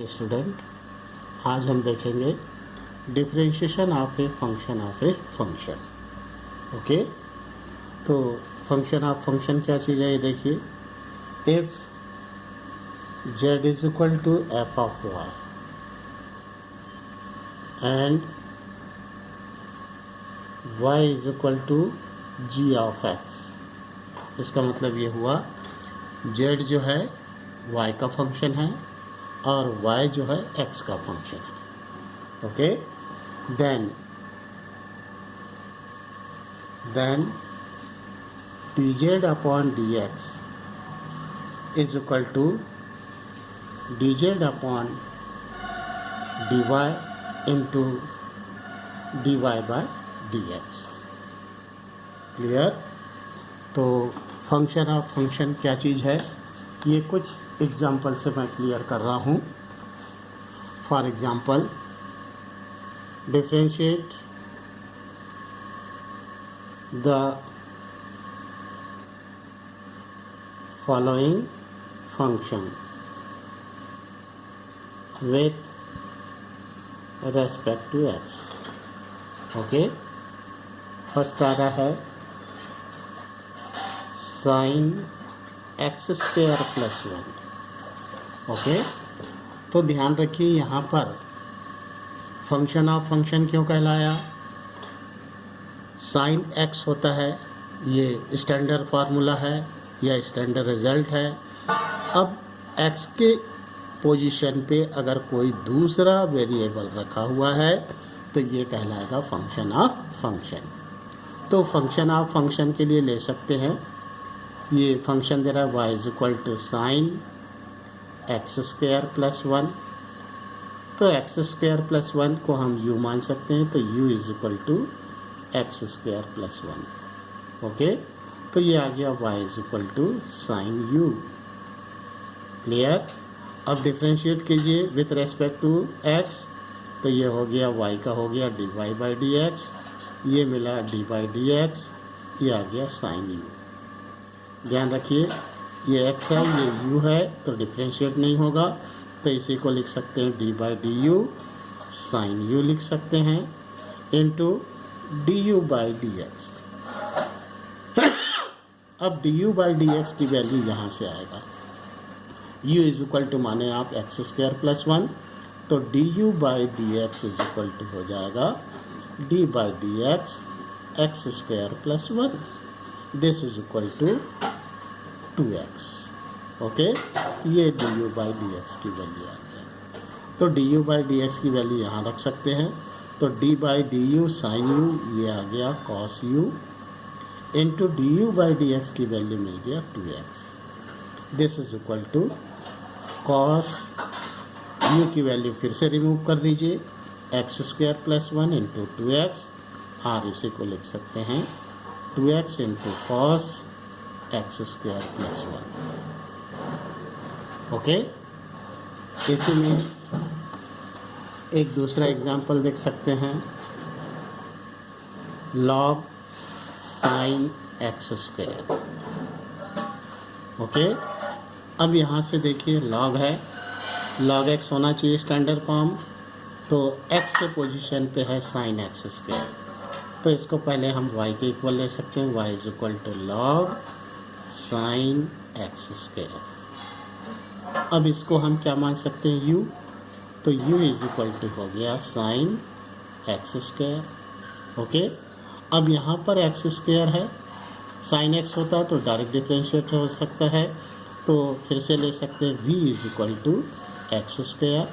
Student, आज हम देखेंगे differentiation of a function okay. तो फंक्शन ऑफ फंक्शन क्या चीज़ है ये देखिए। If z is equal to f of y and y is equal to g of x, इसका मतलब ये हुआ z जो है y का फंक्शन है और y जो है x का फंक्शन है। Okay, then dz upon dx is equal to dz upon dy into dy by dx। Clear? तो फंक्शन ऑफ फंक्शन क्या चीज़ है ये कुछ एग्जाम्पल से मैं क्लियर कर रहा हूँ। For example, differentiate the following function with respect to x. Okay, first आ रहा है sine x square plus 1। Okay, तो ध्यान रखिए यहाँ पर फंक्शन ऑफ फंक्शन क्यों कहलाया। साइन एक्स होता है, ये स्टैंडर्ड फार्मूला है या स्टैंडर्ड रिजल्ट है। अब एक्स के पोजीशन पे अगर कोई दूसरा वेरिएबल रखा हुआ है तो ये कहलाएगा फंक्शन ऑफ फंक्शन। तो फंक्शन ऑफ फंक्शन के लिए ले सकते हैं, ये फंक्शन दे रहा है y is equal to sine x square plus 1। तो एक्स स्क्वायर प्लस 1 को हम u मान सकते हैं, तो u is equal to x square plus 1। Okay, तो ये आ गया y is equal to sine u। Clear? अब डिफ्रेंशिएट कीजिए विथ रेस्पेक्ट टू x, तो ये हो गया y का हो गया dy बाई डी एक्स, ये मिला dy बाई डी एक्स, ये आ गया साइन u। ध्यान रखिए ये x है ये u है तो डिफ्रेंशिएट नहीं होगा, तो इसी को लिख सकते हैं d by d u sine u लिख सकते हैं into d u by d x. अब d u by d x की वैल्यू यहाँ से आएगा, u इज इक्वल टू माने आप एक्स स्क्वायर प्लस 1, तो d u by d x is equal to हो जाएगा d by d x x square plus 1। This is equal to 2x। Okay, ये d u by d x की value आ गया। तो d u by d x की value यहाँ रख सकते हैं, तो d by d u sine u ये आ गया cos u into d u by d x की वैल्यू मिल गया 2x। This is equal to cos u की वैल्यू फिर से रिमूव कर दीजिए, x square plus 1 into 2x, और इसी को लिख सकते हैं 2x into cos x square plus 1। Okay, इसी में एक दूसरा एग्जांपल देख सकते हैं, log sine x square. Okay, अब यहाँ से देखिए लॉग है, लॉग एक्स होना चाहिए स्टैंडर्ड फॉर्म, तो एक्स के पोजीशन पे है साइन एक्स स्क्वायर, तो इसको पहले हम y के इक्वल ले सकते हैं, y is equal to log sine x square. अब इसको हम क्या मान सकते हैं u, तो u इज इक्वल टू हो गया साइन एक्स स्क्वायर। ओके, अब यहाँ पर एक्स स्क्वायर है, साइन एक्स होता है तो डायरेक्ट डिफरेंशिएट हो सकता है, तो फिर से ले सकते हैं v is equal to x square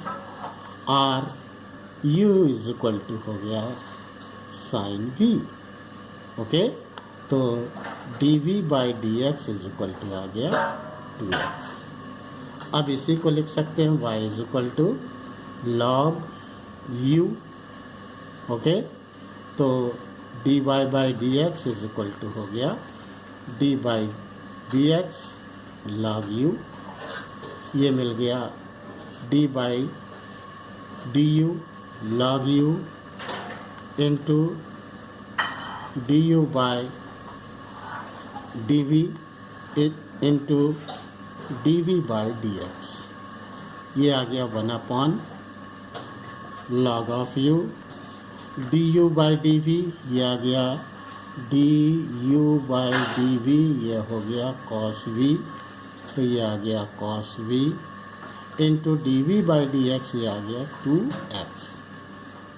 और u इज इक्वल टू हो गया साइन v। ओके, तो dv by d x is equal to आ गया 2x। अब इसी को लिख सकते हैं y is equal to log u। Okay, तो dy by d x is equal to हो गया d by d x log u, ये मिल गया d by d u log u into d u by d v into d v by d x. ये आ गया 1 upon log of u, d u by d v ये आ गया d u by d v, ये हो गया cos v, तो ये आ गया cos v into d v by d x, ये आ गया 2x।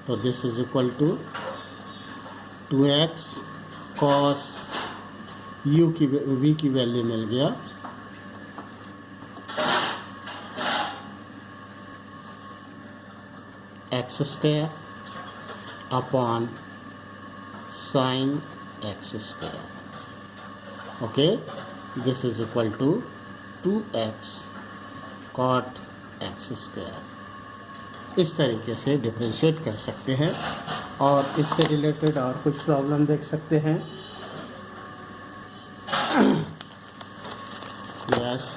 तो this is equal to 2x cos u की वी की वैल्यू मिल गया x square upon sign x square. Okay, this is equal to 2x cot x square. इस तरीके से डिफरेंशिएट कर सकते हैं। और इससे रिलेटेड और कुछ प्रॉब्लम देख सकते हैं। यस,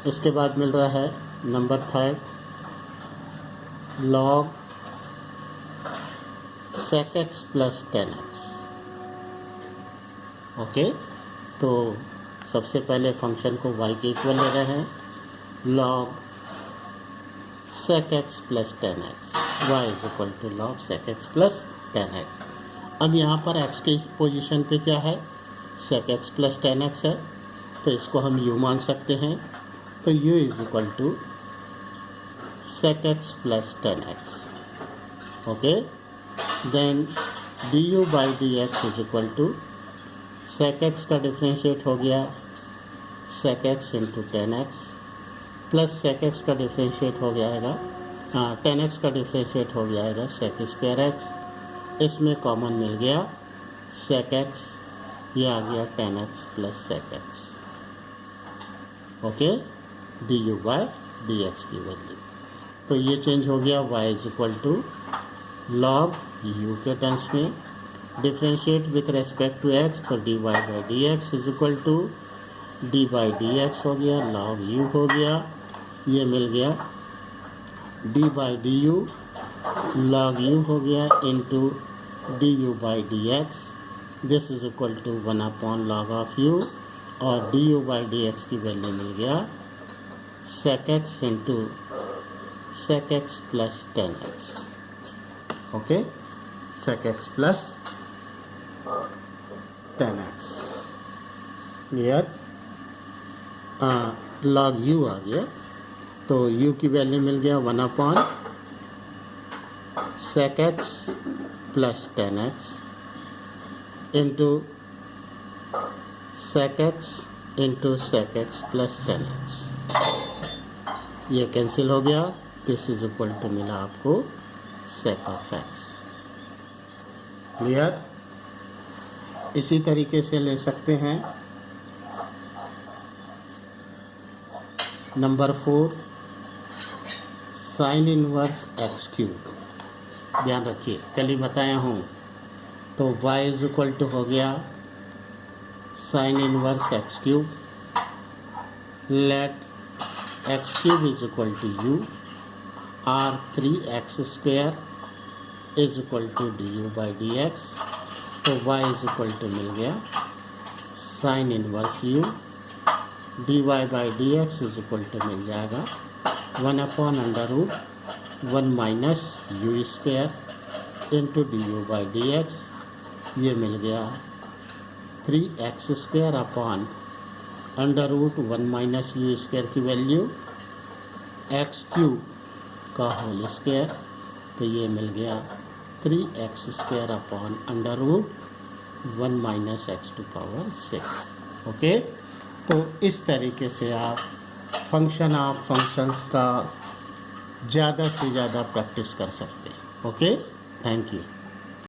इसके बाद मिल रहा है number 3 log sec x plus 10x। Okay, तो सबसे पहले फंक्शन को y के इक्वल ले रहे हैं, log sec x plus 10x, y is equal to log sec x plus 10x। अब यहाँ पर x की पोजीशन पे क्या है, sec x प्लस 10x है, तो इसको हम u मान सकते हैं। तो u is equal to sec x plus 10x। Okay, then du by dx is equal to sec x का डिफ्रेंशिएट हो गया sec x into 10x plus sec x का डिफ्रेंशिएट हो जाएगा 10x का डिफ्रेंशिएट हो जाएगा sec स्क्वायर x। इसमें कॉमन मिल गया sec x, ये आ गया 10x plus sec x। Okay, du by dx की वैल्यू, तो ये चेंज हो गया y is equal to log u के टर्म्स में, differentiate with respect to x, तो dy by d x is equal to d by d x हो गया, log u हो गया, ये मिल गया d by d u log u हो गया into d u by d x, this is equal to 1 upon log of u, और d u by d x की वैल्यू मिल गया sec x into sec x plus 10x। Okay, sec x plus 10x, clear. log u आ गया, तो u की value मिल गया 1 upon sec x plus 10x into sec x into sec x plus 10x, ये cancel हो गया, this is equal to मिला आपको sec ऑफ x। क्लियर। इसी तरीके से ले सकते हैं number 4 sign inverse x cube. ध्यान रखिए, कल ही बताया हूँ, तो y इज इक्वल टू हो गया sine inverse x cube, let x cube is equal to u, और 3x square is equal to d u by d x, तो y इज इक्वल टू मिल गया sine inverse u, d y by d x is equal to मिल जाएगा 1 upon under root 1 minus u square into d u by d x, ये मिल गया 3x square upon under root 1 minus u square की value x cube का whole square, तो ये मिल गया 3x square upon under root 1 minus x to power 6। Okay, तो इस तरीके से आप फंक्शन ऑफ फंक्शंस का ज़्यादा से ज़्यादा प्रैक्टिस कर सकते हैं। Okay, thank you.